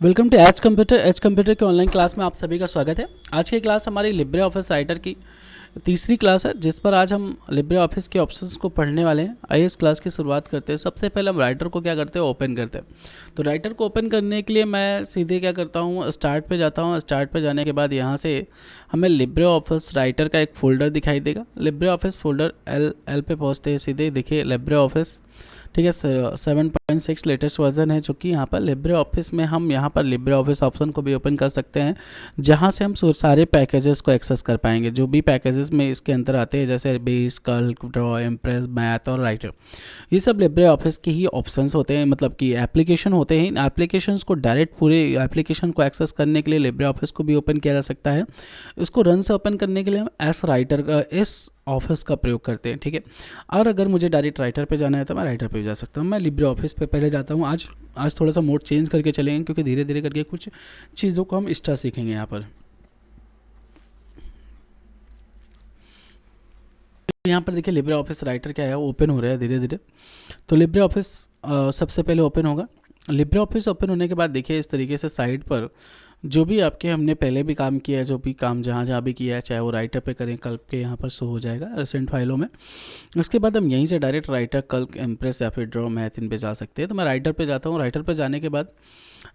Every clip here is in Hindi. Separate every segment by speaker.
Speaker 1: वेलकम टू एच कंप्यूटर के ऑनलाइन क्लास में आप सभी का स्वागत है। आज की क्लास हमारी लिब्रे ऑफिस राइटर की तीसरी क्लास है, जिस पर आज हम लिब्रे ऑफिस के ऑप्शंस को पढ़ने वाले हैं। आइए इस क्लास की शुरुआत करते हैं। सबसे पहले हम राइटर को क्या करते हैं, ओपन करते हैं। तो राइटर को ओपन करने के लिए मैं सीधे क्या करता हूँ, स्टार्ट पे जाता हूँ। स्टार्ट पे जाने के बाद यहाँ से हमें लिब्रे ऑफिस राइटर का एक फ़ोल्डर दिखाई देगा। लिब्रे ऑफिस फोल्डर एल पे पहुँचते हैं, सीधे देखिए लिब्रे ऑफिस, ठीक है। 7.6 लेटेस्ट वर्जन है, जो कि यहाँ पर लिब्रे ऑफिस में हम यहाँ पर लिब्रे ऑफिस ऑप्शन को भी ओपन कर सकते हैं, जहाँ से हम सारे पैकेजेस को एक्सेस कर पाएंगे। जो भी पैकेजेस में इसके अंदर आते हैं, जैसे base, Calc, draw, impress, math और राइटर, ये सब लिब्रे ऑफिस के ही ऑप्शंस होते हैं, मतलब कि एप्लीकेशन होते हैं। इन एप्लीकेशंस को डायरेक्ट पूरे एप्लीकेशन को एक्सेस करने के लिए लिब्रे ऑफिस को भी ओपन किया जा सकता है। इसको रन से ओपन करने के लिए हम एस राइटर का इस ऑफिस का प्रयोग करते हैं, ठीक है। और अगर मुझे डायरेक्ट राइटर पे जाना है तो मैं राइटर पे जा सकता हूँ। मैं लिब्रे ऑफिस पे पहले जाता हूँ। आज थोड़ा सा मोड चेंज करके चलेंगे, क्योंकि धीरे धीरे करके कुछ चीज़ों को हम एक्स्ट्रा सीखेंगे यहाँ पर। यहाँ पर देखिए लिब्रे ऑफिस राइटर क्या है, ओपन हो रहा है धीरे धीरे। तो लिब्रे ऑफिस सबसे पहले ओपन होगा। लिब्रे ऑफिस ओपन होने के बाद देखिए इस तरीके से साइड पर जो भी आपके हमने पहले भी काम किया है, जो भी काम जहाँ जहाँ भी किया है, चाहे वो राइटर पे करें, कल्क पे यहाँ पर शो हो जाएगा रिसेंट फाइलों में। उसके बाद हम यहीं से डायरेक्ट राइटर, कल्क, इम्प्रेस या फिर ड्रॉ, मैथ इन पे जा सकते हैं। तो मैं राइटर पे जाता हूँ। राइटर पे जाने के बाद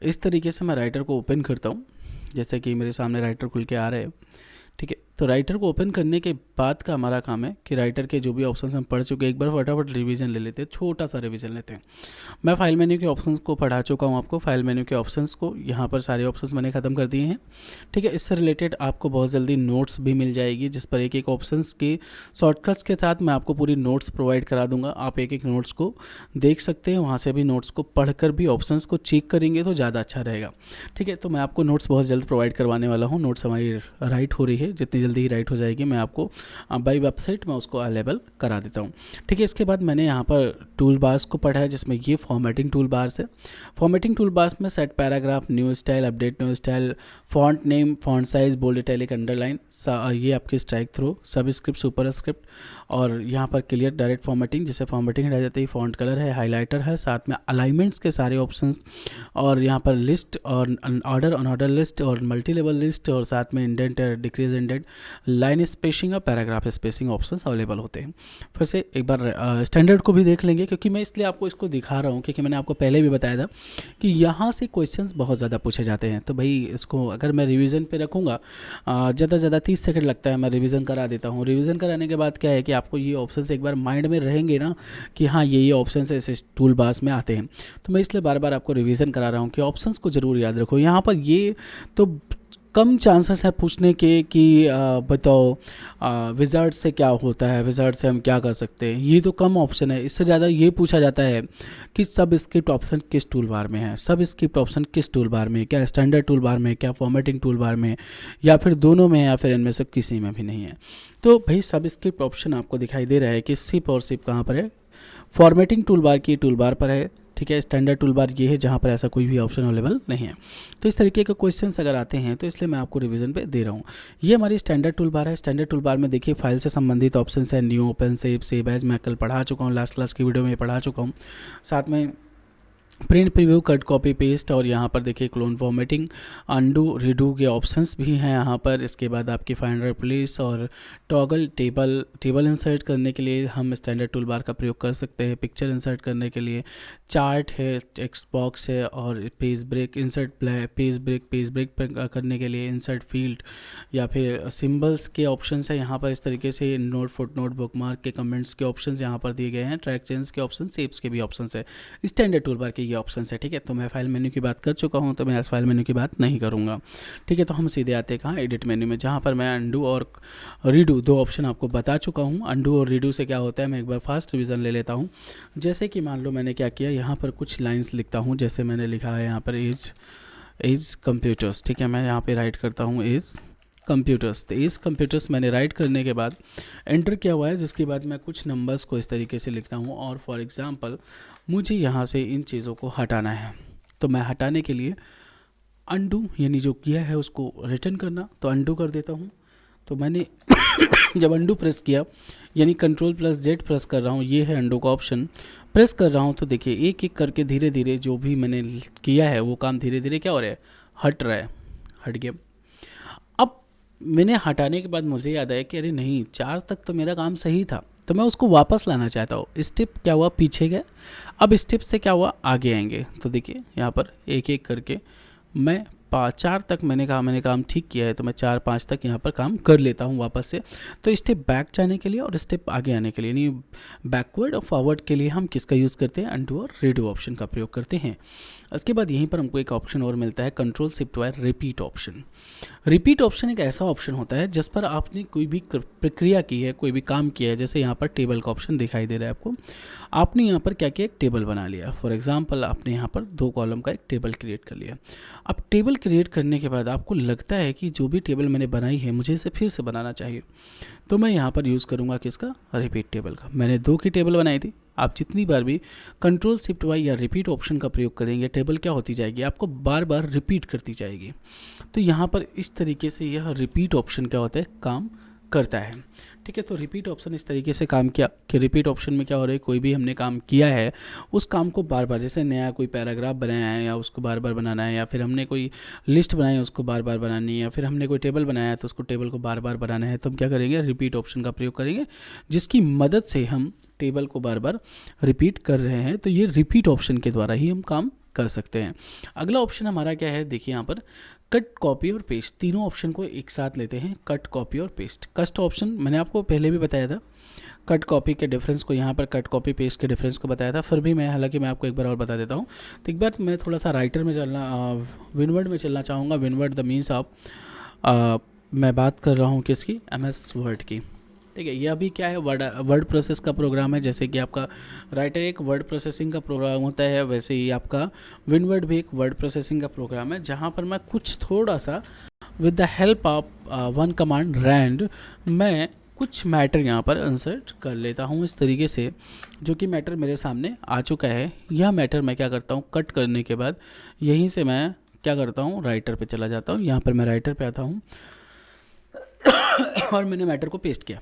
Speaker 1: इस तरीके से मैं राइटर को ओपन करता हूँ, जैसे कि मेरे सामने राइटर खुल के आ रहे हैं, ठीक है। तो राइटर को ओपन करने के बाद का हमारा काम है कि राइटर के जो भी ऑप्शंस हम पढ़ चुके हैं, एक बार फटाफट रिवीजन ले लेते हैं, छोटा सा रिवीजन लेते हैं। मैं फाइल मेन्यू के ऑप्शंस को पढ़ा चुका हूँ आपको। फाइल मेन्यू के ऑप्शंस को यहाँ पर सारे ऑप्शंस मैंने ख़त्म कर दिए हैं, ठीक है। इससे रिलेटेड आपको बहुत जल्दी नोट्स भी मिल जाएगी, जिस पर एक एक ऑप्शंस के शॉर्टकट्स के साथ मैं आपको पूरी नोट्स प्रोवाइड करा दूंगा। आप एक एक नोट्स को देख सकते हैं, वहाँ से भी नोट्स को पढ़कर भी ऑप्शंस को चेक करेंगे तो ज़्यादा अच्छा रहेगा, ठीक है। तो मैं आपको नोट्स बहुत जल्द प्रोवाइड करवाने वाला हूँ। नोट्स हमारी राइट हो रही है, जितनी जल्दी ही राइट हो जाएगी मैं आपको बाई वेबसाइट में उसको अवेलेबल करा देता हूँ, ठीक है। इसके बाद मैंने यहाँ पर टूल बार्स को पढ़ा है, जिसमें ये फॉर्मेटिंग टूल बार्स है। फॉर्मेटिंग टूल बार्स में set paragraph, new style, update new style, font name, font size, bold, italic, underline, ये आपकी strike through, sub script, super script, और यहाँ पर क्लियर डायरेक्ट फॉर्मेटिंग, जिसे फॉर्मेटिंग हटा जाती है, फॉन्ट कलर है, हाईलाइटर है, साथ में अलाइनमेंट्स के सारे ऑप्शंस, और यहाँ पर लिस्ट और ऑर्डर, अनऑर्डर लिस्ट और मल्टी लेवल लिस्ट, और साथ में indent, decrease indent, line spacing और पैराग्राफ स्पेसिंग ऑप्शंस अवेलेबल होते हैं। फिर से एक बार स्टैंडर्ड को भी देख लेंगे, क्योंकि मैं इसलिए आपको इसको दिखा रहा हूँ क्योंकि मैंने आपको पहले भी बताया था कि यहाँ से क्वेश्चंस बहुत ज़्यादा पूछे जाते हैं। तो भाई इसको अगर मैं रिवीजन पे रखूँगा, ज़्यादा से ज़्यादा 30 सेकंड लगता है, मैं रिवीजन करा देता हूँ। रिवीजन कराने के बाद क्या है कि आपको ये ऑप्शंस एक बार माइंड में रहेंगे ना, कि हाँ ये ऑप्शंस इस टूल बार्स में आते हैं। तो मैं इसलिए बार बार आपको रिवीजन करा रहा हूँ कि ऑप्शंस को ज़रूर याद रखो। यहाँ पर ये तो कम चांसेस है पूछने के कि बताओ विजार्ड से क्या होता है, विजार्ड से हम क्या कर सकते हैं, ये तो कम ऑप्शन है। इससे ज़्यादा ये पूछा जाता है कि सब स्क्रिप्ट ऑप्शन किस टूल बार में है, सब स्क्रिप्ट ऑप्शन किस टूल बार में है, क्या स्टैंडर्ड टूल बार में है, क्या फॉर्मेटिंग टूल बार में है, या फिर दोनों में है, या फिर इनमें से किसी में भी नहीं है। तो भाई सब स्क्रिप्ट ऑप्शन आपको दिखाई दे रहा है कि सिप और सिप कहाँ पर है, फॉर्मेटिंग टूल बार की टूल बार पर है, ठीक है। स्टैंडर्ड टूल बार ये है जहाँ पर ऐसा कोई भी ऑप्शन अवेलेबल नहीं है। तो इस तरीके के क्वेश्चंस अगर आते हैं तो इसलिए मैं आपको रिवीजन पे दे रहा हूँ। ये हमारी स्टैंडर्ड टूल बार है। स्टैंडर्ड टूल बार में देखिए फाइल से संबंधित ऑप्शन है, न्यू, ओपन, सेव एज, मैं कल पढ़ा चुका हूँ, लास्ट क्लास की वीडियो में पढ़ा चुका हूँ। साथ में print, preview, cut, copy, paste, और यहाँ पर देखिए क्लोन, फॉर्मेटिंग, अंडू, रीडू के ऑप्शंस भी हैं यहाँ पर। इसके बाद आपकी फाइंड रिप्लेस और टॉगल, टेबल इंसर्ट करने के लिए हम स्टैंडर्ड टूल बार का प्रयोग कर सकते हैं। पिक्चर इंसर्ट करने के लिए चार्ट है, टेक्स्ट बॉक्स है, और page break, insert page break करने के लिए इंसर्ट फील्ड, या फिर सिम्बल्स के ऑप्शन है यहाँ पर। इस तरीके से note, foot note, book mark के कमेंट्स के ऑप्शन यहाँ पर दिए गए हैं। ट्रैक चेंज के ऑप्शन, शेप्स के भी ऑप्शन है। स्टैंडर्ड टूल बार के ये ऑप्शन है, ठीक है। तो मैं फाइल मेन्यू की बात कर चुका हूँ, तो मैं इस फाइल मेन्यू की बात नहीं करूँगा, ठीक है। तो हम सीधे आते हैं कहाँ, एडिट मेन्यू में, जहाँ पर मैं अंडू और रीडू दो ऑप्शन आपको बता चुका हूँ। अंडू और रीडू से क्या होता है, मैं एक बार फास्ट रिवीजन ले लेता हूँ। जैसे कि मान लो मैंने क्या किया, यहाँ पर कुछ लाइन्स लिखता हूँ, जैसे मैंने लिखा है यहाँ पर एज कंप्यूटर्स, ठीक है। मैं यहाँ पर राइट करता हूँ एज कंप्यूटर्स। तो इस कंप्यूटर्स मैंने राइट करने के बाद एंटर किया हुआ है, जिसके बाद मैं कुछ नंबर्स को इस तरीके से लिखता हूँ, और फॉर एग्जांपल मुझे यहाँ से इन चीज़ों को हटाना है। तो मैं हटाने के लिए अंडू, यानी जो किया है उसको रिटर्न करना, तो अंडू कर देता हूँ। तो मैंने जब अंडू प्रेस किया यानी कंट्रोल प्लस जेड प्रेस कर रहा हूँ, ये है अंडू का ऑप्शन, प्रेस कर रहा हूँ तो देखिए एक एक करके धीरे धीरे जो भी मैंने किया है वो काम धीरे धीरे क्या हो रहा है, हट रहा है, हट गया। अब मैंने हटाने के बाद मुझे याद आया कि अरे नहीं, 4 तक तो मेरा काम सही था, तो मैं उसको वापस लाना चाहता हूँ। स्टेप क्या हुआ, पीछे गए, अब स्टेप से क्या हुआ, आगे आएंगे। तो देखिए यहाँ पर एक एक करके मैं 4 तक मैंने काम ठीक किया है, तो मैं 4 5 तक यहाँ पर काम कर लेता हूँ वापस से। तो स्टेप बैक जाने के लिए और स्टेप आगे आने के लिए, यानी बैकवर्ड और फॉरवर्ड के लिए हम किसका यूज़ करते हैं, अनडू और रीडू ऑप्शन का प्रयोग करते हैं। उसके बाद यहीं पर हमको एक ऑप्शन और मिलता है, control shift by repeat option. Repeat option एक ऐसा ऑप्शन होता है जिस पर आपने कोई भी प्रक्रिया की है, कोई भी काम किया है, जैसे यहाँ पर टेबल का ऑप्शन दिखाई दे रहा है आपको, आपने यहाँ पर क्या किया, एक टेबल बना लिया। फॉर एग्जांपल आपने यहाँ पर 2 कॉलम का एक टेबल क्रिएट कर लिया। अब टेबल क्रिएट करने के बाद आपको लगता है कि जो भी टेबल मैंने बनाई है मुझे इसे फिर से बनाना चाहिए, तो मैं यहाँ पर यूज़ करूँगा किसका, रिपीट टेबल का। मैंने 2 की टेबल बनाई थी, आप जितनी बार भी कंट्रोल शिफ्ट वाई या रिपीट ऑप्शन का प्रयोग करेंगे, टेबल क्या होती जाएगी, आपको बार बार रिपीट करती जाएगी। तो यहाँ पर इस तरीके से यह रिपीट ऑप्शन क्या होता है, काम करता है। ठीक है, तो रिपीट ऑप्शन इस तरीके से काम किया कि रिपीट ऑप्शन में क्या हो रहा है, कोई भी हमने काम किया है उस काम को बार बार, जैसे नया कोई पैराग्राफ बनाया है या उसको बार बार बनाना है, या फिर हमने कोई लिस्ट बनाई है उसको बार बार बनानी है, या फिर हमने कोई टेबल बनाया है तो उसको टेबल को बार बार बनाना है, तो हम क्या करेंगे, रिपीट ऑप्शन का प्रयोग करेंगे, जिसकी मदद से हम टेबल को बार बार रिपीट कर रहे हैं। तो ये रिपीट ऑप्शन के द्वारा ही हम काम कर सकते हैं। अगला ऑप्शन हमारा क्या है, देखिए यहाँ पर कट, कॉपी और पेस्ट, तीनों ऑप्शन को एक साथ लेते हैं, कट, कॉपी और पेस्ट। कट ऑप्शन मैंने आपको पहले भी बताया था, कट कॉपी के डिफरेंस को, यहाँ पर कट कॉपी पेस्ट के डिफरेंस को बताया था, फिर भी मैं हालांकि मैं आपको एक बार और बता देता हूँ। तो एक बार मैं थोड़ा सा राइटर में चलना, विनवर्ड में चलना चाहूँगा। विनवर्ड द मीन्स ऑफ, मैं बात कर रहा हूँ किसकी, MS वर्ड की। ठीक है, यह भी क्या है, वर्ड प्रोसेस का प्रोग्राम है। जैसे कि आपका राइटर एक वर्ड प्रोसेसिंग का प्रोग्राम होता है, वैसे ही आपका विनवर्ड भी एक वर्ड प्रोसेसिंग का प्रोग्राम है, जहाँ पर मैं कुछ थोड़ा सा with the help of one command rand मैं कुछ मैटर यहाँ पर इंसर्ट कर लेता हूँ इस तरीके से, जो कि मैटर मेरे सामने आ चुका है। यह मैटर मैं क्या करता हूँ, कट करने के बाद यहीं से मैं क्या करता हूँ, राइटर पे चला जाता हूँ। यहाँ पर मैं राइटर पे आता हूँ और मैंने मैटर को पेस्ट किया।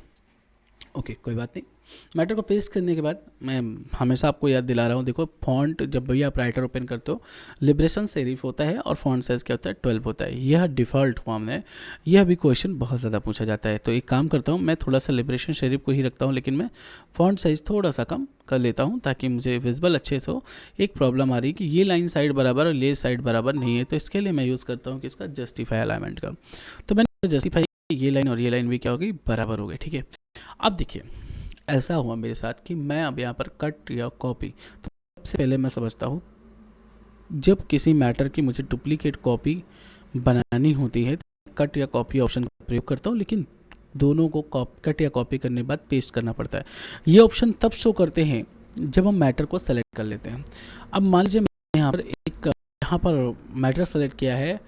Speaker 1: ओके, कोई बात नहीं। मैटर को पेस्ट करने के बाद मैं हमेशा आपको याद दिला रहा हूँ, देखो फॉन्ट जब भी आप राइटर ओपन करते हो, लिबरेशन सेरिफ होता है और फॉन्ट साइज़ क्या होता है, 12 होता है। यह डिफ़ॉल्ट फॉर्म है। यह भी क्वेश्चन बहुत ज़्यादा पूछा जाता है। तो एक काम करता हूँ, मैं थोड़ा सा लिबरेशन सेरिफ को ही रखता हूँ, लेकिन मैं फॉन्ट साइज़ थोड़ा सा कम कर लेता हूँ ताकि मुझे विजिबल अच्छे से हो। एक प्रॉब्लम आ रही है कि ये लाइन साइड बराबर और ये साइड बराबर नहीं है, तो इसके लिए मैं यूज़ करता हूँ किसका, जस्टिफाई अलाइनमेंट का। तो मैंने जस्टिफाई, ये लाइन और ये लाइन भी क्या हो गई, बराबर हो गई। ठीक है, अब देखिए ऐसा हुआ मेरे साथ कि मैं अब यहाँ पर कट या कॉपी, तो सबसे पहले मैं समझता हूँ जब किसी मैटर की मुझे डुप्लीकेट कॉपी बनानी होती है तो कट या कॉपी ऑप्शन का प्रयोग करता हूँ, लेकिन दोनों को कट या कॉपी करने के बाद पेस्ट करना पड़ता है। ये ऑप्शन तब शो करते हैं जब हम मैटर को सेलेक्ट कर लेते हैं। अब मान लीजिए मैंने यहाँ पर मैटर सेलेक्ट किया है,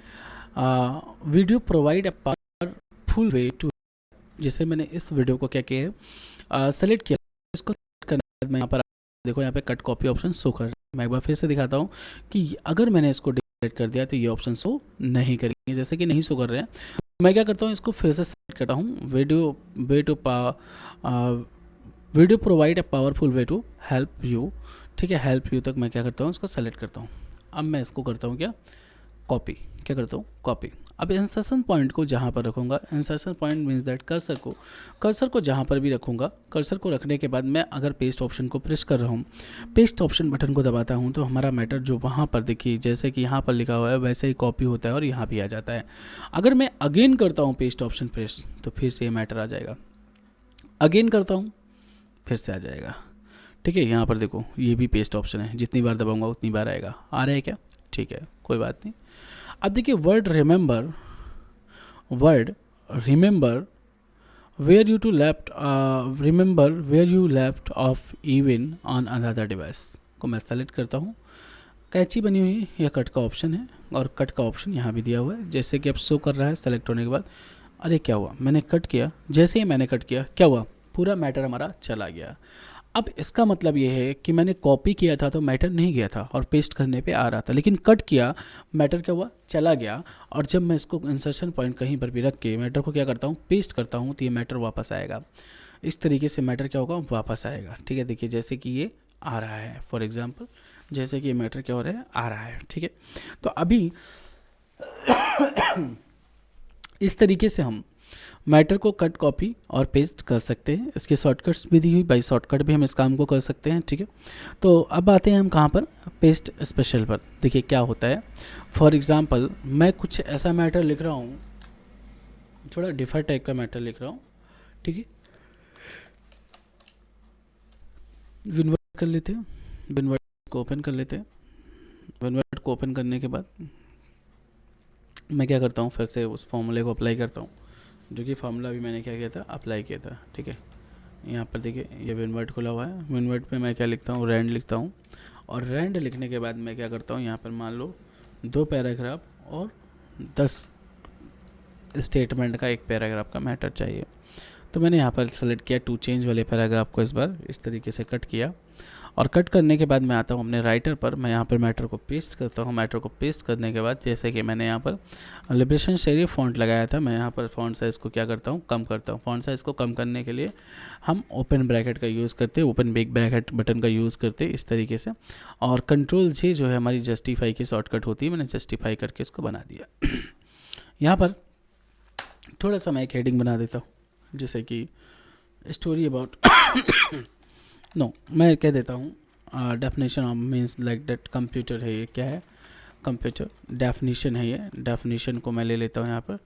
Speaker 1: video provide a powerful way to, जिसे मैंने इस वीडियो को क्या किया है, सेलेक्ट किया। इसको करने के बाद मैं यहाँ पर देखो, यहाँ पे कट कॉपी ऑप्शन शो कर, मैं एक बार फिर से दिखाता हूँ कि अगर मैंने इसको डिलीट कर दिया तो ये ऑप्शन शो नहीं करेंगे, जैसे कि नहीं शो कर रहे हैं। मैं क्या करता हूँ, इसको फिर से सेलेक्ट करता हूँ, video provide a powerful way to help you. ठीक है, हेल्प यू तक मैं क्या करता हूँ, इसको सेलेक्ट करता हूँ। अब मैं इसको करता हूँ क्या, कॉपी, क्या करता हूँ, कॉपी। अब इंसर्शन पॉइंट को जहाँ पर रखूँगा, insertion point means that cursor को जहाँ पर भी रखूँगा, कर्सर को रखने के बाद मैं अगर पेस्ट ऑप्शन को प्रेस कर रहा हूँ, पेस्ट ऑप्शन बटन को दबाता हूँ, तो हमारा मैटर जो वहाँ पर देखिए जैसे कि यहाँ पर लिखा हुआ है वैसे ही कॉपी होता है और यहाँ भी आ जाता है। अगर मैं अगेन करता हूँ पेस्ट ऑप्शन प्रेस, तो फिर से ये मैटर आ जाएगा, अगेन करता हूँ फिर से आ जाएगा। ठीक है, यहाँ पर देखो ये भी पेस्ट ऑप्शन है, जितनी बार दबाऊँगा उतनी बार आएगा। आ रहा है क्या, ठीक है, कोई बात नहीं। अब देखिए Word remember where you left, remember where you left off even on another device को मैं सेलेक्ट करता हूँ। कैची बनी हुई है, यह कट का ऑप्शन है और कट का ऑप्शन यहाँ भी दिया हुआ है, जैसे कि अब शो कर रहा है सेलेक्ट होने के बाद। अरे क्या हुआ, मैंने कट किया, जैसे ही मैंने कट किया क्या हुआ, पूरा मैटर हमारा चला गया। अब इसका मतलब ये है कि मैंने कॉपी किया था तो मैटर नहीं गया था और पेस्ट करने पे आ रहा था, लेकिन कट किया, मैटर क्या हुआ, चला गया। और जब मैं इसको इंसर्शन पॉइंट कहीं पर भी रख के मैटर को क्या करता हूँ, पेस्ट करता हूँ, तो ये मैटर वापस आएगा। इस तरीके से मैटर क्या होगा, वापस आएगा। ठीक है, देखिए जैसे कि ये आ रहा है, फॉर एग्जाम्पल जैसे कि ये मैटर क्या हो रहा है, आ रहा है। ठीक है, तो अभी इस तरीके से हम मैटर को कट, कॉपी और पेस्ट कर सकते हैं। इसके शॉर्टकट्स भी दी हुई, बाई शॉर्टकट भी हम इस काम को कर सकते हैं। ठीक है, तो अब आते हैं हम कहाँ पर, पेस्ट स्पेशल पर। देखिए क्या होता है, फॉर एग्जांपल मैं कुछ ऐसा मैटर लिख रहा हूँ, थोड़ा डिफर टाइप का मैटर लिख रहा हूँ। ठीक है, विनवर्ट कर लेते हैं, विनवर्ट को ओपन कर लेते हैं। विनवर्ट को ओपन करने के बाद मैं क्या करता हूँ, फिर से उस फॉर्मूले को अप्लाई करता हूँ, जो कि फार्मूला भी मैंने क्या किया था, अप्लाई किया था। ठीक है, यहाँ पर देखिए ये विनवर्ट खुला हुआ है, विनवर्ट पे मैं क्या लिखता हूँ, रैंड लिखता हूँ। और रैंड लिखने के बाद मैं क्या करता हूँ, यहाँ पर मान लो 2 पैराग्राफ और 10 स्टेटमेंट का 1 पैराग्राफ का मैटर चाहिए। तो मैंने यहाँ पर सेलेक्ट किया टू चेंज वाले पैराग्राफ को, इस बार इस तरीके से कट किया। और कट करने के बाद मैं आता हूँ अपने राइटर पर, मैं यहाँ पर मैटर को पेस्ट करता हूँ। मैटर को पेस्ट करने के बाद जैसे कि मैंने यहाँ पर लिबरेशन शेरी फॉन्ट लगाया था, मैं यहाँ पर फॉन्ट साइज़ को क्या करता हूँ, कम करता हूँ। फॉन्ट साइज़ को कम करने के लिए हम ओपन ब्रैकेट का यूज़ करते हैं, ओपन बिग ब्रैकेट बटन का यूज़ करते हैं इस तरीके से। और कंट्रोल जी जो है हमारी जस्टिफाई की शॉर्टकट होती है, मैंने जस्टिफाई करके इसको बना दिया। यहाँ पर थोड़ा सा मैं एक हेडिंग बना देता हूँ, जैसे कि स्टोरी अबाउट नो मैं कह देता हूँ definition of means like that computer है, ये क्या है, कंप्यूटर डेफिनेशन है, ये डेफिनेशन को मैं ले लेता हूँ यहाँ पर।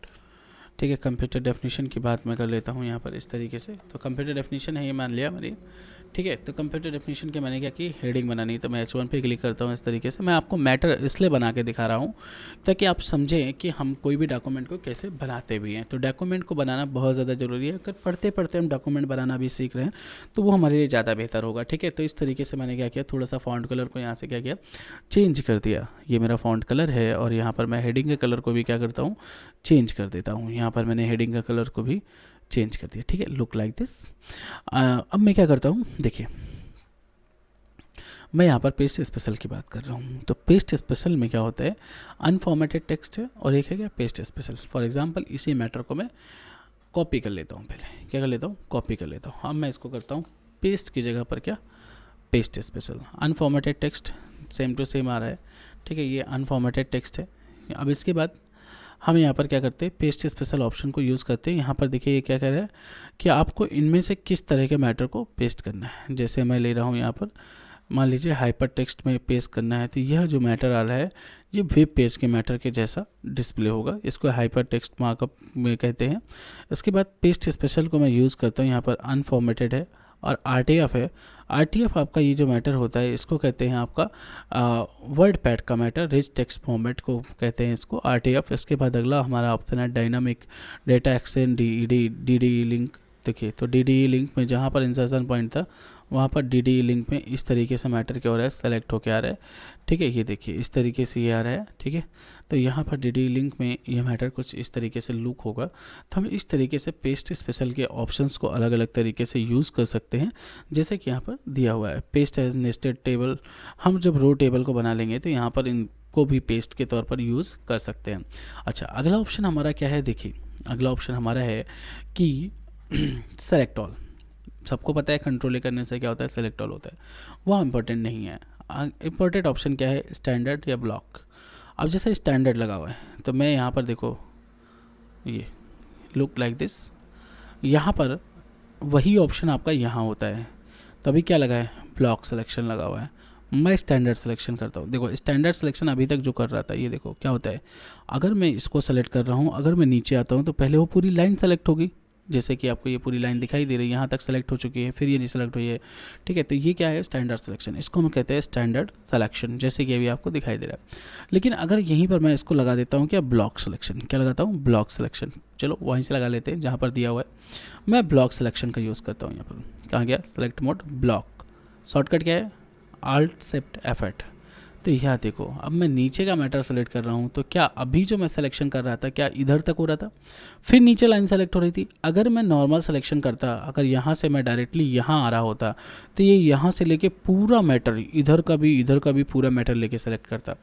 Speaker 1: ठीक है, कंप्यूटर डेफिनेशन की बात मैं कर लेता हूँ यहाँ पर इस तरीके से। तो कंप्यूटर डेफिनेशन है ये, मान लिया मेरी। ठीक है, तो कंप्यूटर डेफिनेशन के मैंने क्या की, हेडिंग बनानी, तो मैं H1 पे क्लिक करता हूँ इस तरीके से। मैं आपको मैटर इसलिए बना के दिखा रहा हूँ ताकि आप समझें कि हम कोई भी डॉक्यूमेंट को कैसे बनाते भी हैं। तो डॉक्यूमेंट को बनाना बहुत ज़्यादा ज़रूरी है, अगर पढ़ते पढ़ते हम डॉक्यूमेंट बनाना भी सीख रहे हैं तो वो हमारे लिए ज़्यादा बेहतर होगा। ठीक है, तो इस तरीके से मैंने क्या किया, थोड़ा सा फॉन्ट कलर को यहाँ से क्या किया, चेंज कर दिया। ये मेरा फॉन्ट कलर है और यहाँ पर मैं हेडिंग के कलर को भी क्या करता हूँ, चेंज कर देता हूँ। यहाँ पर मैंने हेडिंग का कलर को भी चेंज कर दिया। ठीक है, लुक लाइक दिस। अब मैं क्या करता हूँ, देखिए मैं यहाँ पर पेस्ट स्पेशल की बात कर रहा हूँ। तो पेस्ट स्पेशल में क्या होता है, अनफॉर्मेटेड टेक्स्ट है और एक है क्या, पेस्ट स्पेशल। फॉर एग्जांपल इसी मैटर को मैं कॉपी कर लेता हूँ, पहले क्या कर लेता हूँ, कॉपी कर लेता हूँ। अब मैं इसको करता हूँ पेस्ट की जगह पर क्या, paste special. Unformatted text same to same आ रहा है। ठीक है, ये अनफॉर्मेटेड टेक्स्ट है। अब इसके बाद हम यहाँ पर क्या करते हैं, पेस्ट स्पेशल ऑप्शन को यूज़ करते हैं। यहाँ पर देखिए ये क्या कह रहा है कि आपको इनमें से किस तरह के मैटर को पेस्ट करना है। जैसे मैं ले रहा हूँ यहाँ पर, मान लीजिए हाइपर टेक्स्ट में पेस्ट करना है, तो यह जो मैटर आ रहा है ये वेब पेज के मैटर के जैसा डिस्प्ले होगा, इसको हाइपर टेक्स्ट मार्कअप में कहते हैं। इसके बाद पेस्ट स्पेशल को मैं यूज़ करता हूँ, यहाँ पर अनफॉर्मेटेड है और RTF है। RTF आपका ये जो मैटर होता है इसको कहते हैं आपका वर्ड पैड का मैटर, रिच टेक्स्ट फॉर्मेट को कहते हैं इसको RTF। इसके बाद अगला हमारा ऑप्शन है dynamic data exchange, DDE link. देखिए तो DDE लिंक में जहाँ पर इंसर्शन पॉइंट था वहाँ पर DDE लिंक में इस तरीके से मैटर क्या हो रहा है, सेलेक्ट होके आ रहा है। ठीक है, ये देखिए इस तरीके से ये आ रहा है। ठीक है, तो यहाँ पर DDE लिंक में ये मैटर कुछ इस तरीके से लुक होगा। तो हम इस तरीके से पेस्ट स्पेशल के ऑप्शंस को अलग अलग तरीके से यूज़ कर सकते हैं, जैसे कि यहाँ पर दिया हुआ है पेस्ट एज नेस्टेड टेबल। हम जब रो टेबल को बना लेंगे तो यहाँ पर इनको भी पेस्ट के तौर पर यूज़ कर सकते हैं। अच्छा, अगला ऑप्शन हमारा क्या है, देखिए अगला ऑप्शन हमारा है कि सेलेक्ट ऑल। सबको पता है कंट्रोल ए करने से क्या होता है, सेलेक्ट ऑल होता है, वह इंपॉर्टेंट नहीं है। इंपॉर्टेंट ऑप्शन क्या है, स्टैंडर्ड या ब्लॉक। अब जैसे स्टैंडर्ड लगा हुआ है तो मैं यहाँ पर देखो ये लुक लाइक दिस, यहाँ पर वही ऑप्शन आपका यहाँ होता है। तो अभी क्या लगा है, ब्लॉक सिलेक्शन लगा हुआ है। मैं स्टैंडर्ड सिलेक्शन करता हूँ। देखो स्टैंडर्ड सिलेक्शन अभी तक जो कर रहा था, ये देखो क्या होता है, अगर मैं इसको सेलेक्ट कर रहा हूँ, अगर मैं नीचे आता हूँ तो पहले वो पूरी लाइन सेलेक्ट होगी, जैसे कि आपको ये पूरी लाइन दिखाई दे रही है, यहाँ तक सेलेक्ट हो चुकी है, फिर ये नहीं सेलेक्ट हुई है। ठीक है, तो ये क्या है, स्टैंडर्ड सिलेक्शन, इसको हम कहते हैं स्टैंडर्ड सिलेक्शन, जैसे कि अभी आपको दिखाई दे रहा है। लेकिन अगर यहीं पर मैं इसको लगा देता हूँ क्या, ब्लॉक सिलेक्शन, क्या लगाता हूँ, ब्लॉक सिलेक्शन। चलो वहीं से लगा लेते हैं जहाँ पर दिया हुआ है। मैं ब्लॉक सिलेक्शन का यूज़ करता हूँ। यहाँ पर कहाँ गया, सेलेक्ट मोड ब्लॉक, शॉर्टकट क्या है, Alt Shift F8। तो तो यह देखो, अब मैं नीचे का मैटर सेलेक्ट कर रहा हूँ, तो क्या अभी जो मैं सिलेक्शन कर रहा था क्या इधर तक हो रहा था, फिर नीचे लाइन सेलेक्ट हो रही थी। अगर मैं नॉर्मल सिलेक्शन करता, अगर यहाँ से मैं डायरेक्टली यहाँ आ रहा होता, तो ये यहाँ से लेके पूरा मैटर इधर का भी पूरा मैटर लेके सेलेक्ट करता।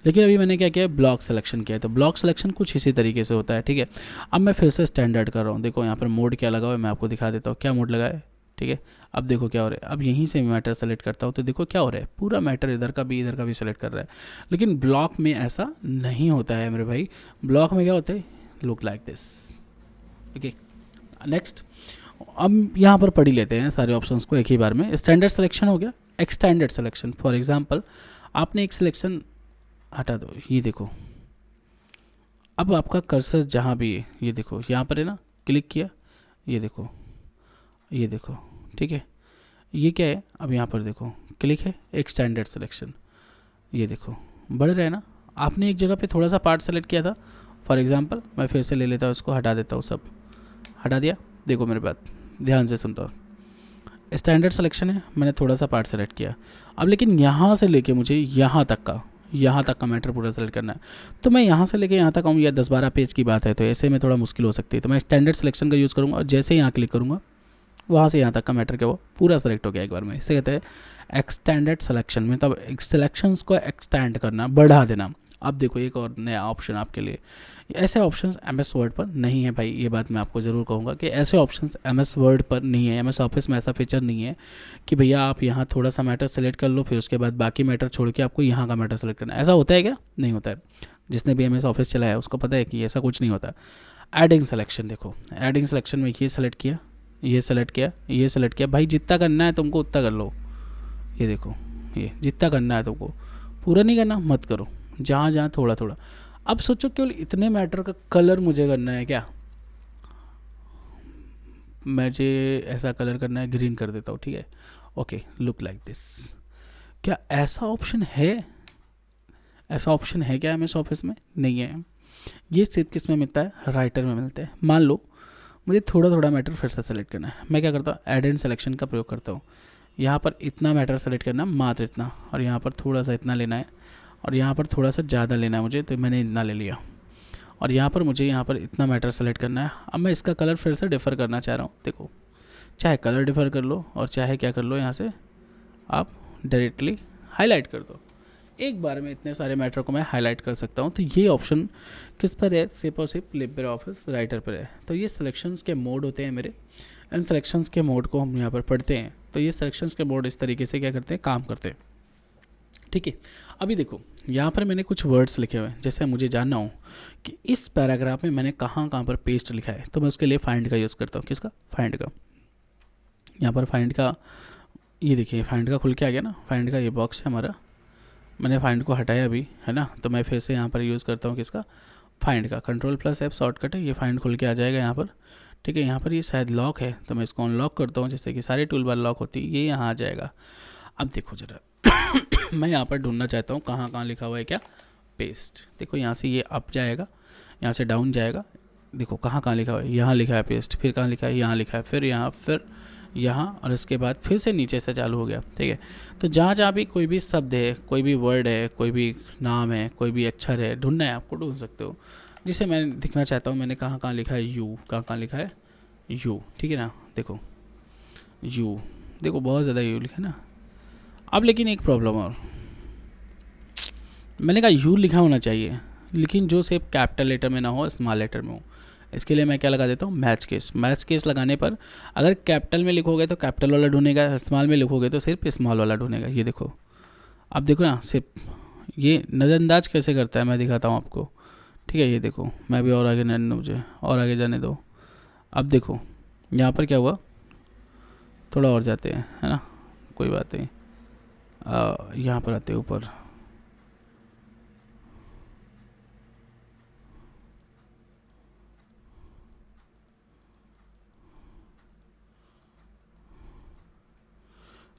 Speaker 1: लेकिन अभी मैंने क्या किया, ब्लॉक सिलेक्शन किया है। तो ब्लॉक सिलेक्शन कुछ इसी तरीके से होता है, ठीक है। अब मैं फिर से स्टैंडर्ड कर रहा हूँ। देखो यहाँ पर मोड क्या लगा हुआ है, मैं आपको दिखा देता हूँ क्या मोड लगा है, ठीक है। अब देखो क्या हो रहा है, अब यहीं से मैटर सेलेक्ट करता हूँ तो देखो क्या हो रहा है, पूरा मैटर इधर का भी सेलेक्ट कर रहा है। लेकिन ब्लॉक में ऐसा नहीं होता है मेरे भाई। ब्लॉक में क्या होता है, look like this, okay. Next, अब यहाँ पर पढ़ ही लेते हैं सारे ऑप्शंस को एक ही बार में। स्टैंडर्ड सिलेक्शन हो गया, एक्सटेंडेड सिलेक्शन। फॉर एग्जांपल आपने एक सिलेक्शन हटा दो, ये देखो, अब आपका कर्सर जहाँ भी है, ये देखो यहाँ पर है ना, क्लिक किया, ये देखो, ये देखो, ठीक है। ये क्या है, अब यहाँ पर देखो क्लिक है, एक्सटेंडेड सिलेक्शन, ये देखो बढ़ रहा है ना। आपने एक जगह पे थोड़ा सा पार्ट सेलेक्ट किया था, फॉर एग्जांपल मैं फिर से ले लेता हूँ, इसको हटा देता हूँ, सब हटा दिया। देखो मेरी बात ध्यान से सुन रहा, स्टैंडर्ड सिलेक्शन है, मैंने थोड़ा सा पार्ट सेलेक्ट किया। अब लेकिन यहाँ से लेके मुझे यहाँ तक का मैटर पूरा सेलेक्ट करना है, तो मैं यहाँ से लेके यहाँ तक आऊँ, या 10-12 पेज की बात है, तो ऐसे में थोड़ा मुश्किल हो सकती है। तो मैं स्टैंडर्ड सिलेक्शन का यूज़ करूँगा, और जैसे यहाँ क्लिक करूँगा वहाँ से यहाँ तक का मैटर क्या वो पूरा सेलेक्ट हो गया एक बार में। इसे कहते हैं एक्सटेंडेड सिलेक्शन, मतलब सिलेक्शंस को एक्सटेंड करना, बढ़ा देना। अब देखो एक और नया ऑप्शन आपके लिए, ऐसे ऑप्शंस एमएस वर्ड पर नहीं है भाई। ये बात मैं आपको ज़रूर कहूँगा कि ऐसे ऑप्शंस एमएस वर्ड पर नहीं है, एमएस ऑफिस में ऐसा फीचर नहीं है कि भैया आप यहाँ थोड़ा सा मैटर सेलेक्ट कर लो, फिर उसके बाद बाकी मैटर छोड़ के आपको यहाँ का मैटर सेलेक्ट करना है। ऐसा होता है क्या? नहीं होता है। जिसने भी एमएस ऑफिस चलाया है उसको पता है कि ऐसा कुछ नहीं होता। एडिंग सिलेक्शन, देखो एडिंग सिलेक्शन में ये सेलेक्ट किया, ये सेलेक्ट किया, ये सेलेक्ट किया, भाई जितना करना है तुमको उतना कर लो। ये देखो, ये जितना करना है तुमको, पूरा नहीं करना मत करो, जहाँ जहाँ थोड़ा थोड़ा। अब सोचो केवल इतने मैटर का कलर मुझे करना है क्या, मुझे ऐसा कलर करना है, ग्रीन कर देता हूँ, ठीक है, ओके, लुक लाइक दिस। क्या ऐसा ऑप्शन है? ऐसा ऑप्शन है क्या एमएस ऑफिस में? नहीं है। ये सिर्फ किस में मिलता है, राइटर में मिलता है। मान लो मुझे थोड़ा थोड़ा मैटर फिर से सेलेक्ट करना है, मैं क्या करता हूँ, एड एंड सिलेक्शन का प्रयोग करता हूँ। यहाँ पर इतना मैटर सेलेक्ट करना, मात्र इतना, और यहाँ पर थोड़ा सा इतना लेना है, और यहाँ पर थोड़ा सा ज़्यादा लेना है मुझे, तो मैंने इतना ले लिया। और यहाँ पर मुझे यहाँ पर इतना मैटर सेलेक्ट करना है। अब मैं इसका कलर फिर से डिफ़र करना चाह रहा हूँ। देखो, चाहे कलर डिफ़र कर लो और चाहे क्या कर लो, यहाँ से आप डायरेक्टली हाईलाइट कर दो। एक बार में इतने सारे मैटर को मैं हाईलाइट कर सकता हूँ। तो ये ऑप्शन किस पर है, सिर्फ और सिर्फ लिब्रे ऑफिस राइटर पर है। तो ये सिलेक्शंस के मोड होते हैं मेरे, इन सिलेक्शंस के मोड को हम यहाँ पर पढ़ते हैं। तो ये सिलेक्शंस के मोड इस तरीके से क्या करते हैं, काम करते हैं, ठीक है। अभी देखो यहाँ पर मैंने कुछ वर्ड्स लिखे हुए हैं, जैसे मुझे जानना हो कि इस पैराग्राफ में मैंने कहाँ कहाँ पर पेस्ट लिखा है, तो मैं उसके लिए फाइंड का यूज़ करता हूँ। किसका? फाइंड का। यहाँ पर फाइंड का, ये देखिए फाइंड का खुल के आ गया ना, फाइंड का ये बॉक्स है हमारा, मैंने फाइंड को हटाया अभी, है ना। तो मैं फिर से यहाँ पर यूज़ करता हूँ किसका, फाइंड का। Ctrl+F शॉर्टकट है, ये फाइंड खुल के आ जाएगा यहाँ पर, ठीक है। यहाँ पर ये शायद लॉक है, तो मैं इसको अनलॉक करता हूँ, जैसे कि सारी टूल बार लॉक होती है, ये यहाँ आ जाएगा। अब देखो जरा मैं यहाँ पर ढूंढना चाहता हूँ कहाँ कहाँ लिखा हुआ है क्या, पेस्ट। देखो यहाँ से ये अप जाएगा, यहाँ से डाउन जाएगा, देखो कहाँ कहाँ लिखा हुआ है, यहाँ लिखा है पेस्ट, फिर कहाँ लिखा है, यहाँ लिखा है, फिर यहाँ, फिर यहाँ, और इसके बाद फिर से नीचे से चालू हो गया, ठीक है। तो जहाँ जहाँ भी कोई भी शब्द है, कोई भी वर्ड है, कोई भी नाम है, कोई भी अक्षर है, ढूंढना है आपको, ढूंढ सकते हो। जिसे मैं दिखना चाहता हूँ, मैंने कहाँ कहाँ लिखा है यू, कहाँ कहाँ लिखा है यू, ठीक है ना। देखो यू, देखो बहुत ज़्यादा यू लिखा है ना। अब लेकिन एक प्रॉब्लम और, मैंने कहा यू लिखा होना चाहिए, लेकिन जो सिर्फ कैपिटल लेटर में ना हो, स्मॉल लेटर में हो। इसके लिए मैं क्या लगा देता हूँ, मैच केस। मैच केस लगाने पर अगर कैपिटल में लिखोगे तो कैपिटल वाला ढूंढेगा, स्मॉल में लिखोगे तो सिर्फ स्मॉल वाला ढूंढेगा। ये देखो, अब देखो ना, सिर्फ ये नज़रअंदाज कैसे करता है, मैं दिखाता हूँ आपको, ठीक है। ये देखो, मैं भी और आगे नहीं, मुझे और आगे जाने दो। अब देखो यहाँ पर क्या हुआ, थोड़ा और जाते हैं, है ना, कोई बात नहीं। यहाँ पर आते ऊपर,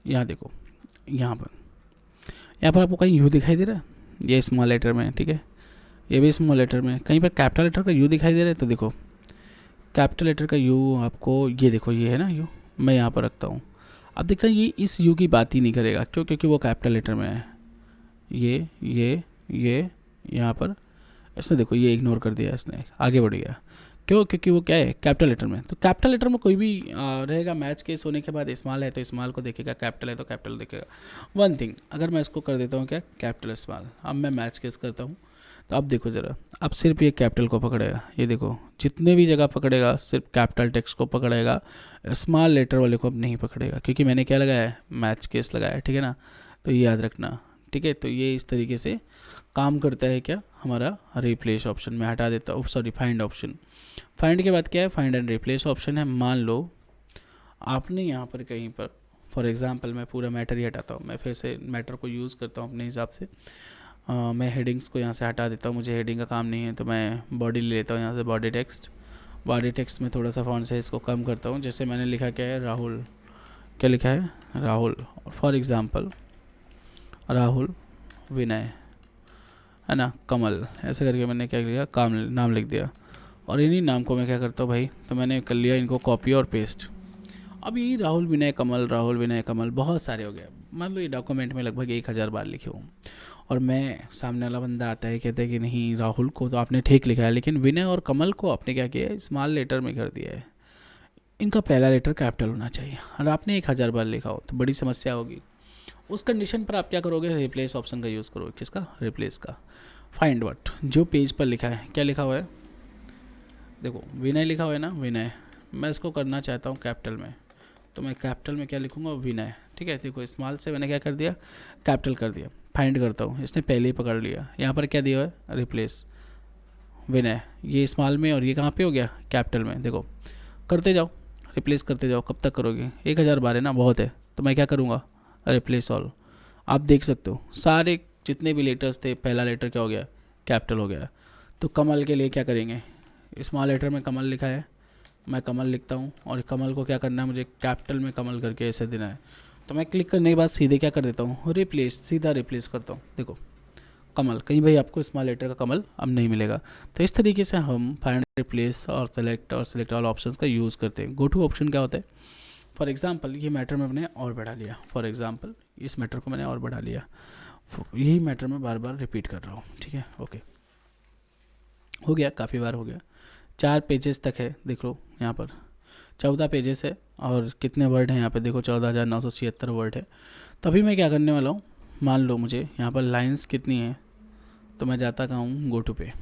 Speaker 1: यहाँ देखो, यहाँ पर आपको कहीं यू दिखाई दे रहा है, ये स्मॉल लेटर में, ठीक है, ये भी स्मॉल लेटर में। कहीं पर कैपिटल लेटर का यू दिखाई दे रहा है, तो देखो कैपिटल लेटर का यू आपको, ये देखो ये है ना यू, मैं यहाँ पर रखता हूँ। अब देखता है ये इस यू की बात ही नहीं करेगा, क्यों? क्योंकि वो कैपिटल लेटर में है। ये यहाँ पर इसने देखो ये इग्नोर कर दिया, इसने आगे बढ़ गया। क्यों? क्योंकि वो क्या है, कैपिटल लेटर में। तो कैपिटल लेटर में कोई भी रहेगा, मैच केस होने के बाद स्मॉल है तो स्मॉल को देखेगा, कैपिटल है तो कैपिटल देखेगा। वन थिंग, अगर मैं इसको कर देता हूँ क्या, कैपिटल स्मॉल, अब मैं मैच केस करता हूँ तो अब देखो ज़रा, अब सिर्फ ये कैपिटल को पकड़ेगा, ये देखो जितने भी जगह पकड़ेगा सिर्फ कैपिटल टेक्स्ट को पकड़ेगा, स्मॉल लेटर वाले को अब नहीं पकड़ेगा, क्योंकि मैंने क्या लगाया है, मैच केस लगाया है, ठीक है ना। तो ये याद रखना, ठीक है। तो ये इस तरीके से काम करता है क्या हमारा रिप्लेस ऑप्शन। में हटा देता हूँ, सॉरी फाइंड ऑप्शन। फाइंड के बाद क्या है, फाइंड एंड रिप्लेस ऑप्शन है। मान लो आपने यहाँ पर कहीं पर, फॉर एग्जांपल मैं पूरा मैटर ही हटाता हूँ, मैं फिर से मैटर को यूज़ करता हूँ अपने हिसाब से। मैं हेडिंग्स को यहाँ से हटा देता हूँ, मुझे हेडिंग का काम नहीं है, तो मैं बॉडी ले लेता हूँ यहाँ से, बॉडी टेक्स्ट। बॉडी टेक्स्ट में थोड़ा सा फॉन्ट साइज को कम करता हूँ, जैसे मैंने लिखा क्या है, राहुल, क्या लिखा है, राहुल, फॉर एग्ज़ाम्पल राहुल विनय, है ना, कमल, ऐसे करके मैंने क्या लिया, काम नाम लिख दिया। और इन्हीं नाम को मैं क्या करता हूँ भाई, तो मैंने कर लिया इनको कॉपी और पेस्ट। अब ये राहुल विनय कमल, राहुल विनय कमल बहुत सारे हो गए। मान लो ये डॉक्यूमेंट में लगभग 1000 बार लिखे हूँ, और मैं, सामने वाला बंदा आता है कहता है कि नहीं राहुल को तो आपने ठीक लिखा है, लेकिन विनय और कमल को आपने क्या किया है, स्मॉल लेटर में कर दिया है। इनका पहला लेटर कैपिटल होना चाहिए, और आपने 1000 बार लिखा हो तो बड़ी समस्या होगी। उस कंडीशन पर आप क्या करोगे, रिप्लेस ऑप्शन का यूज़ करोगे। किसका, रिप्लेस का। फाइंड व्हाट, जो पेज पर लिखा है, क्या लिखा हुआ है, देखो विनय लिखा हुआ है ना, विनय, मैं इसको करना चाहता हूँ कैपिटल में, तो मैं कैपिटल में क्या लिखूँगा, विनय, ठीक है। देखो स्मॉल से मैंने क्या कर दिया, कैपिटल कर दिया। फाइंड करता हूँ, इसने पहले ही पकड़ लिया, यहाँ पर क्या दिया हुआ है, रिप्लेस विनय, ये स्मॉल में और ये कहाँ पे हो गया, कैपिटल में। देखो करते जाओ, रिप्लेस करते जाओ, कब तक करोगे, 1000 बार है ना, बहुत है। तो मैं क्या करूँगा, रिप्लेस ऑल। आप देख सकते हो सारे जितने भी लेटर्स थे, पहला लेटर क्या हो गया, कैपिटल हो गया। तो कमल के लिए क्या करेंगे, स्मॉल लेटर में कमल लिखा है, मैं कमल लिखता हूँ, और कमल को क्या करना है, मुझे कैपिटल में कमल करके ऐसे देना है। तो मैं क्लिक करने के बाद सीधे क्या कर देता हूँ, रिप्लेस, सीधा रिप्लेस करता हूँ। देखो कमल, कहीं भाई आपको स्मॉल लेटर का कमल अब नहीं मिलेगा। तो इस तरीके से हम फाइंड, रिप्लेस और सेलेक्ट ऑल ऑप्शंस का यूज़ करते हैं। गो टू ऑप्शन क्या होता है, फॉर एग्जांपल ये मैटर में मैंने और बढ़ा लिया, फॉर एग्जांपल इस मैटर को मैंने और बढ़ा लिया, यही मैटर मैं बार बार रिपीट कर रहा हूँ, ठीक है, ओके। हो गया, काफ़ी बार हो गया। 4 पेजेस तक है, देख लो यहाँ पर 14 पेजेस है, और कितने वर्ड हैं यहाँ पे देखो, 14,976 वर्ड है। तो अभी मैं क्या करने वाला हूँ, मान लो मुझे यहाँ पर लाइंस कितनी है, तो मैं जाता कहाँ हूँ, गो टू पे।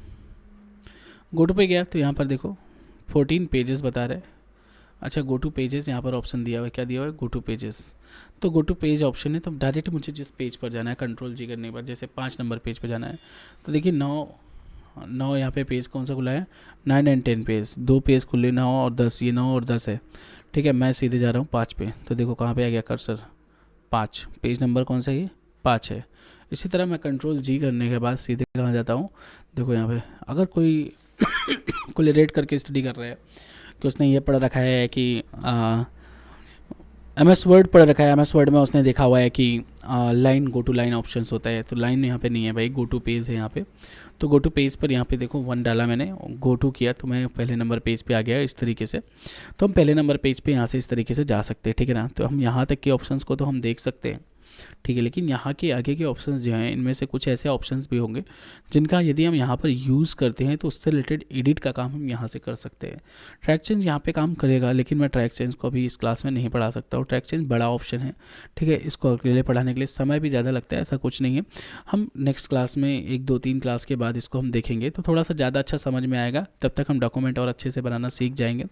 Speaker 1: गो टू पे गया तो यहाँ पर देखो 14 पेजेस बता रहे हैं। अच्छा, गो टू पेजेस यहाँ पर ऑप्शन दिया हुआ है, क्या दिया हुआ है, गो टू पेजेस। तो गो टू पेज ऑप्शन है, तो डायरेक्ट मुझे जिस पेज पर जाना है, कंट्रोल जी करने के बाद जैसे 5 नंबर पेज पर जाना है, तो देखिए 9 यहाँ पे पेज कौन सा खुला है, 9 एंड 10 पेज, 2 पेज खुले, 9 और 10, ये 9 और 10 है, ठीक है। मैं सीधे जा रहा हूँ 5 पे, तो देखो कहाँ पे आ गया कर्सर, 5, पेज नंबर कौन सा, ये 5 है। इसी तरह मैं कंट्रोल जी करने के बाद सीधे कहाँ जाता हूँ, देखो यहाँ पे अगर कोई कोलिरेट करके स्टडी कर रहा है कि उसने ये पढ़ रखा है कि MS वर्ड पढ़ रखा है, MS वर्ड में उसने देखा हुआ है कि line, go to line options होता है, तो लाइन यहाँ पे नहीं है भाई, गो टू पेज है यहाँ पे। तो गो टू पेज पर यहाँ पे देखो 1 डाला मैंने, गो टू किया तो मैं पहले नंबर पेज पे आ गया इस तरीके से। तो हम पहले नंबर पेज पे यहाँ से इस तरीके से जा सकते हैं, ठीक है ना। तो हम यहाँ तक के ऑप्शंस को तो हम देख सकते हैं, ठीक है, लेकिन यहाँ के आगे के ऑप्शंस जो हैं, इनमें से कुछ ऐसे ऑप्शंस भी होंगे जिनका यदि हम यहाँ पर यूज़ करते हैं तो उससे रिलेटेड एडिट का काम हम यहाँ से कर सकते हैं। ट्रैक चेंज यहाँ पे काम करेगा, लेकिन मैं ट्रैक चेंज को अभी इस क्लास में नहीं पढ़ा सकता हूँ। ट्रैक चेंज बड़ा ऑप्शन है, ठीक है, इसको अकेले पढ़ाने के लिए समय भी ज़्यादा लगता है, ऐसा कुछ नहीं है। हम नेक्स्ट क्लास में 1 2 3 क्लास के बाद इसको हम देखेंगे तो थोड़ा सा ज़्यादा अच्छा समझ में आएगा, तब तक हम डॉक्यूमेंट और अच्छे से बनाना सीख जाएंगे।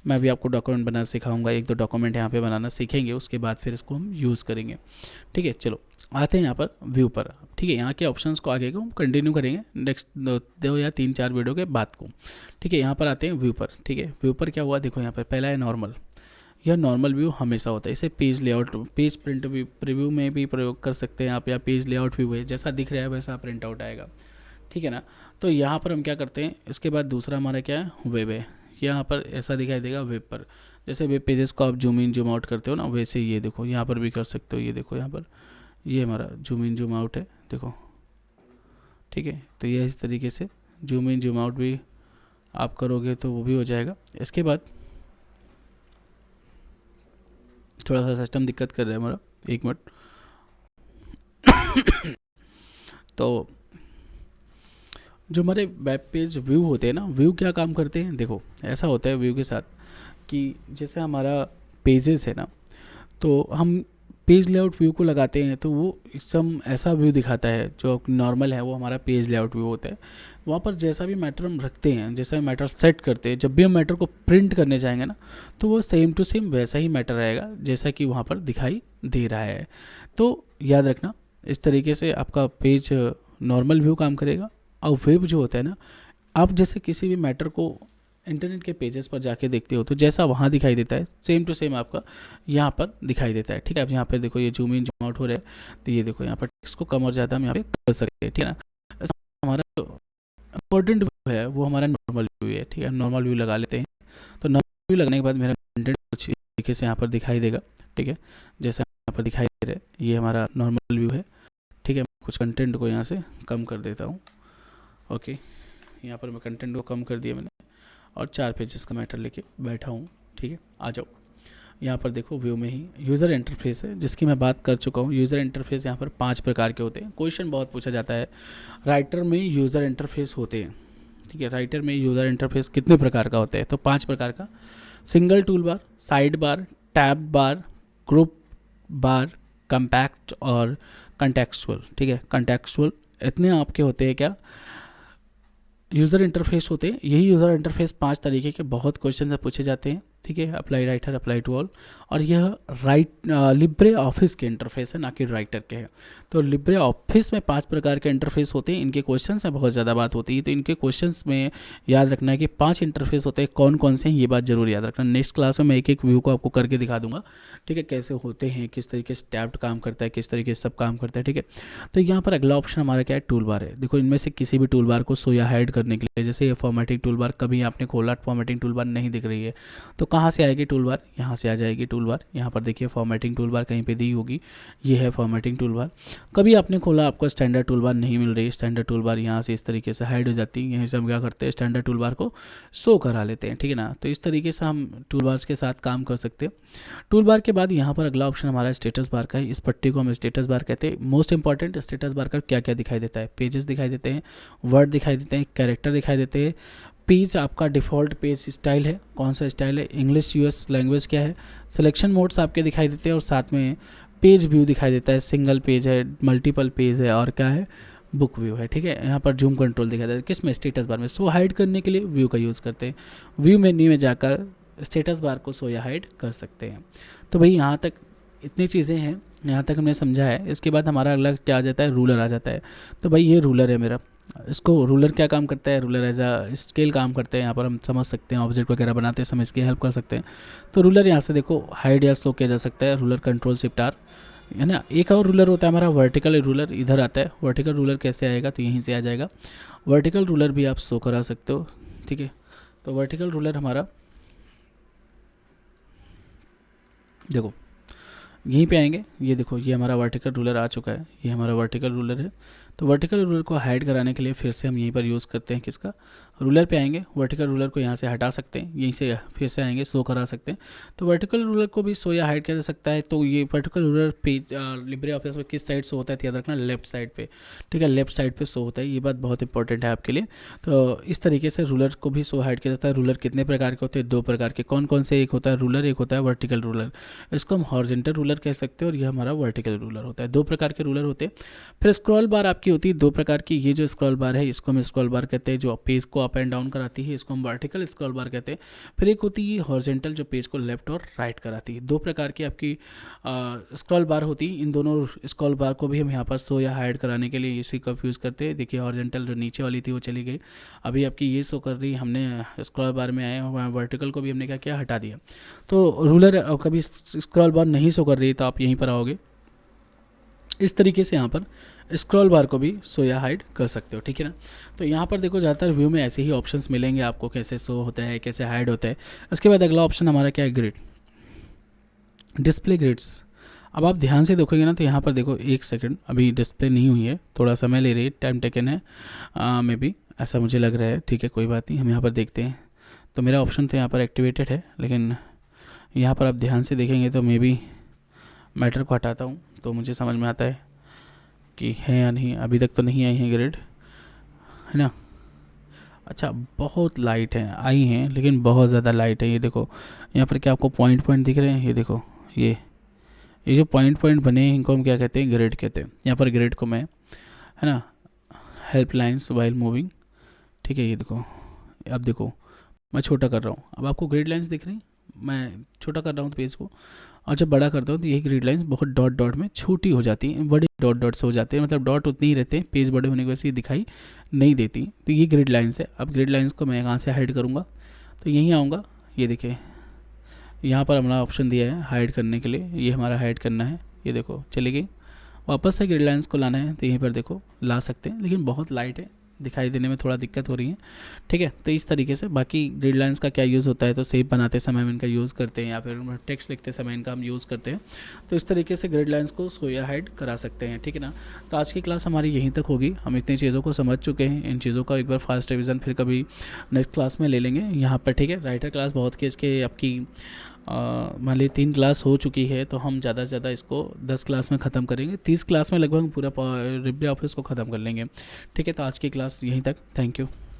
Speaker 1: मैं भी आपको डॉक्यूमेंट बनाना सिखाऊंगा, 1 2 डॉक्यूमेंट यहाँ पे बनाना सीखेंगे, उसके बाद फिर इसको हम यूज़ करेंगे, ठीक है। चलो आते हैं यहाँ पर व्यू पर, ठीक है। यहाँ के ऑप्शंस को आगे को हम कंटिन्यू करेंगे नेक्स्ट 2 या 3 4 वीडियो के बाद को, ठीक है। यहाँ पर आते हैं व्यू पर, ठीक है। व्यू पर क्या हुआ, देखो यहाँ पर पहला है नॉर्मल। यह नॉर्मल व्यू हमेशा होता है, इसे पेज लेआउट, पेज प्रिंट भी प्रीव्यू में भी प्रयोग कर सकते हैं आप, या पेज लेआउट व्यू है, जैसा दिख रहा है वैसा प्रिंट आउट आएगा, ठीक है ना। तो यहाँ पर हम क्या करते हैं, इसके बाद दूसरा हमारा क्या है, वेब है। यहाँ पर ऐसा दिखाई देगा वेब पर, जैसे वेब पेजेस को आप जूम इन जूम आउट करते हो ना, वैसे ये देखो यहाँ पर भी कर सकते हो, ये देखो यहाँ पर ये हमारा जूम इन जूम आउट है, देखो, ठीक है। तो ये इस तरीके से जूम इन जूम आउट भी आप करोगे तो वो भी हो जाएगा। इसके बाद थोड़ा सा सिस्टम दिक्कत कर रहा है हमारा, 1 मिनट। तो जो हमारे वेब पेज व्यू होते हैं ना, व्यू क्या काम करते हैं, देखो ऐसा होता है व्यू के साथ कि जैसे हमारा पेजेस है ना, तो हम पेज लेआउट व्यू को लगाते हैं तो वो एकदम ऐसा व्यू दिखाता है जो नॉर्मल है, वो हमारा पेज लेआउट व्यू होता है। वहाँ पर जैसा भी मैटर हम रखते हैं, जैसा भी मैटर सेट करते हैं, जब भी हम मैटर को प्रिंट करने जाएंगे ना, तो वो सेम टू सेम वैसा ही मैटर रहेगा जैसा कि वहाँ पर दिखाई दे रहा है। तो याद रखना, इस तरीके से आपका पेज नॉर्मल व्यू काम करेगा। और वेब जो होता है ना, आप जैसे किसी भी मैटर को इंटरनेट के पेजेस पर जाके देखते हो तो जैसा वहाँ दिखाई देता है सेम टू सेम आपका यहाँ पर दिखाई देता है। ठीक है, अब यहाँ पर देखो ये जूम इन जूम आउट हो रहा है, तो ये देखो यहाँ पर टेक्स्ट को कम और ज़्यादा हम यहाँ पे कर सकते हैं। ठीक है ना, ऐसा हमारा जो इम्पोर्टेंट व्यू है वो हमारा नॉर्मल व्यू है। ठीक है, नॉर्मल व्यू लगा लेते हैं। तो नॉर्मल व्यू लगने के बाद मेरा कंटेंट कुछ तरीके से यहाँ पर दिखाई देगा। ठीक है, जैसा यहाँ पर दिखाई दे रहा है ये हमारा नॉर्मल व्यू है। ठीक है, कुछ कंटेंट को यहाँ से कम कर देता हूँ। ओके, यहाँ पर मैं कंटेंट को कम कर दिया मैंने और 4 पेजेस का मैटर लेके बैठा हूँ। ठीक है, आ जाओ यहाँ पर देखो व्यू में ही यूज़र इंटरफेस है जिसकी मैं बात कर चुका हूँ। यूज़र इंटरफेस यहाँ पर 5 प्रकार के होते हैं। क्वेश्चन बहुत पूछा जाता है, राइटर में यूज़र इंटरफेस होते हैं। ठीक है, राइटर में यूज़र इंटरफेस कितने प्रकार का होता है, तो 5 प्रकार का। Single tool bar, side bar, tab bar, group bar, compact और कंटेक्चुअल। ठीक है, कंटेक्चुअल इतने आपके होते हैं क्या यूज़र इंटरफेस होते हैं। यही यूज़र इंटरफेस 5 तरीके के बहुत क्वेश्चन से पूछे जाते हैं। ठीक है, apply Writer, apply to all. और यह लिब्रे ऑफिस के इंटरफेस है, ना कि राइटर के हैं। तो लिब्रे ऑफिस में 5 प्रकार के इंटरफेस होते हैं। इनके क्वेश्चंस में बहुत ज़्यादा बात होती है, तो इनके क्वेश्चंस में याद रखना है कि 5 इंटरफेस होते हैं। कौन कौन से हैं ये बात जरूर याद रखना। नेक्स्ट क्लास में मैं एक एक व्यू को आपको करके दिखा दूंगा। ठीक है, कैसे होते हैं, किस तरीके से टैब्ड काम करता है, किस तरीके से सब काम करता है। ठीक है, तो यहाँ पर अगला ऑप्शन हमारा क्या है, टूल बार है। देखो इनमें से किसी भी टूल बार को शो या हाइड करने के लिए, जैसे ये फॉर्मेटिंग टूल बार, कभी आपने खोला फॉर्मेटिंग टूल बार नहीं दिख रही है तो कहाँ से आएगी टूल बार, यहाँ से आ जाएगी टूल बार। यहाँ पर देखिए फॉर्मेटिंग टूल बार कहीं पे दी होगी, ये है फॉर्मेटिंग टूल बार। कभी आपने खोला आपको स्टैंडर्ड टूल बार नहीं मिल रही, स्टैंडर्ड टूल बार यहाँ से इस तरीके से हाइड हो जाती है। यहीं से हम क्या करते हैं, स्टैंडर्ड टूल बार को शो करा लेते हैं। ठीक है ना, तो इस तरीके से हम टूल बार्स के साथ काम कर सकते हैं। टूल बार के बाद यहाँ पर अगला ऑप्शन हमारा स्टेटस बार का है। इस पट्टी को हम स्टेटस बार कहते हैं। मोस्ट इंपॉर्टेंट, स्टेटस बार का क्या क्या दिखाई देता है, पेजेस दिखाई देते हैं, वर्ड दिखाई देते हैं, कैरेक्टर दिखाई देते हैं। पेज आपका डिफ़ॉल्ट पेज स्टाइल है, कौन सा स्टाइल है, इंग्लिश यूएस लैंग्वेज क्या है, सिलेक्शन मोड्स आपके दिखाई देते हैं और साथ में पेज व्यू दिखाई देता है। सिंगल पेज है, मल्टीपल पेज है और क्या है, बुक व्यू है। ठीक है, यहाँ पर जूम कंट्रोल दिखाई देता है किस में, स्टेटस बार में। सो हाइड करने के लिए व्यू का यूज़ करते हैं। व्यू मेन्यू में जाकर स्टेटस बार को सो या हाइड कर सकते हैं। तो भाई यहाँ तक इतनी चीज़ें हैं, यहाँ तक हमने समझा है। इसके बाद हमारा अगला क्या आ जाता है, रूलर आ जाता है। तो भाई ये रूलर है मेरा, इसको रूलर क्या काम करता है, रूलर एज अ स्केल काम करते हैं। यहाँ पर हम समझ सकते हैं, ऑब्जेक्ट वगैरह बनाते समय इसकी हेल्प कर सकते हैं। तो रूलर यहाँ से देखो हाइड या स्लो किया जा सकता है। रूलर कंट्रोल शिफ्ट आर है ना। एक और रूलर होता है हमारा वर्टिकल रूलर, इधर आता है। वर्टिकल रूलर कैसे आएगा, तो यहीं से आ जाएगा। वर्टिकल रूलर भी आप शो करा सकते हो। ठीक है, तो वर्टिकल रूलर हमारा देखो यहीं पे आएंगे। ये देखो ये हमारा वर्टिकल रूलर आ चुका है, ये हमारा वर्टिकल रूलर है। तो वर्टिकल रूलर को हाइड कराने के लिए फिर से हम यहीं पर यूज़ करते हैं किसका, रूलर पे आएंगे। वर्टिकल रूलर को यहाँ से हटा सकते हैं, यहीं से फिर से आएंगे, शो करा सकते हैं। तो वर्टिकल रूलर को भी शो या हाइड किया जा सकता है। तो ये vertical ruler page Libre office में किस साइड शो होता है, तो याद रखना लेफ्ट साइड पे। ठीक है, लेफ्ट साइड पे शो होता है, ये बात बहुत इंपॉर्टेंट है आपके लिए। तो इस तरीके से रूलर को भी शो हाइड किया जाता है। रूलर कितने प्रकार के होते हैं, 2 प्रकार के। कौन कौन से, एक होता है रूलर, एक होता है वर्टिकल रूलर। इसको हम हॉरिजॉन्टल रूलर कह सकते हैं और यह हमारा वर्टिकल रूलर होता है। 2 प्रकार के रूलर होते हैं। फिर स्क्रॉल बार आपकी होती है 2 प्रकार की। ये जो स्क्रॉल बार है इसको हम स्क्रॉल बार कहते हैं, जो पेज को अप एंड डाउन कराती है, इसको हम वर्टिकल स्क्रॉल बार कहते हैं। फिर एक होती है हॉरिजॉन्टल, जो पेज को लेफ्ट और राइट कराती है। 2 प्रकार की आपकी स्क्रॉल बार होती है। इन दोनों स्क्रॉल बार को भी हम यहाँ पर शो या हाइड कराने के लिए इसी का यूज़ करते हैं। देखिए हॉरिजॉन्टल जो नीचे वाली थी वो चली गई, अभी आपकी ये शो कर रही, हमने स्क्रॉल बार में आए, वर्टिकल को भी हमने क्या किया, हटा दिया। तो रूलर कभी स्क्रॉल बार नहीं शो कर रही तो आप यहीं पर आओगे, इस तरीके से यहाँ पर स्क्रॉल बार को भी शो या हाइड कर सकते हो। ठीक है ना, तो यहाँ पर देखो ज़्यादातर व्यू में ऐसे ही ऑप्शंस मिलेंगे आपको, कैसे शो होता है, कैसे हाइड होता है। इसके बाद अगला ऑप्शन हमारा क्या है, ग्रिड, डिस्प्ले ग्रिड्स। अब आप ध्यान से देखोगे ना तो यहाँ पर देखो 1 सेकंड अभी डिस्प्ले नहीं हुई है, थोड़ा समय ले रही है, टाइम टेकन है मे बी, ऐसा मुझे लग रहा है। ठीक है, कोई बात नहीं, हम यहाँ पर देखते हैं। तो मेरा ऑप्शन तो यहाँ पर एक्टिवेटेड है, लेकिन यहाँ पर आप ध्यान से देखेंगे तो मे बी मैटर को हटाता हूँ तो मुझे समझ में आता है। कि है या नहीं, अभी तक तो नहीं आई है ग्रिड, है ना। अच्छा, बहुत लाइट है, आई हैं लेकिन बहुत ज़्यादा लाइट है। ये देखो यहाँ पर क्या आपको पॉइंट पॉइंट दिख रहे हैं, ये देखो, ये जो पॉइंट पॉइंट बने हैं इनको हम क्या कहते हैं, ग्रिड कहते हैं। यहाँ पर ग्रिड को मैं, है ना, हेल्प लाइन्स वाइल मूविंग, ठीक है। ये देखो, अब देखो मैं छोटा कर रहा हूँ, अब आपको ग्रिड लाइन्स दिख रही हैं, मैं छोटा कर रहा हूँ पेज को, और जब बड़ा करता हूँ तो यही ग्रिड लाइन्स बहुत डॉट डॉट में छोटी हो जाती हैं, बड़े डॉट डॉट से हो जाते हैं, मतलब डॉट उतनी ही रहते हैं, पेज बड़े होने की वजह से ये दिखाई नहीं देती। तो ये ग्रिड लाइन्स है। अब ग्रिड लाइन्स को मैं कहाँ से हाइड करूँगा, तो यहीं आऊँगा, ये देखिए यहाँ पर हमारा ऑप्शन दिया है हाइड करने के लिए, ये हमारा हाइड करना है। ये देखो चली गई। वापस से ग्रिड लाइन्स को लाना है तो यहीं पर देखो ला सकते हैं, लेकिन बहुत लाइट है, दिखाई देने में थोड़ा दिक्कत हो रही है, ठीक है। तो इस तरीके से बाकी ग्रिड लाइन्स का क्या यूज़ होता है, तो शेप बनाते समय हम इनका यूज़ करते हैं, या फिर टेक्स्ट लिखते समय इनका हम यूज़ करते हैं। तो इस तरीके से ग्रिड लाइन्स को शो या हाइड करा सकते हैं, ठीक है ना। तो आज की क्लास हमारी यहीं तक होगी, हम इतनी चीज़ों को समझ चुके हैं। इन चीज़ों का एक बार फास्ट रिविज़न फिर कभी नेक्स्ट क्लास में ले लेंगे यहाँ पर, ठीक है। राइटर क्लास बहुत की इसके आपकी मान ली 3 क्लास हो चुकी है, तो हम ज़्यादा से ज़्यादा इसको 10 क्लास में ख़त्म करेंगे, 30 क्लास में लगभग पूरा लिब्रे ऑफिस को ख़त्म कर लेंगे, ठीक है। तो आज की क्लास यहीं तक, थैंक यू।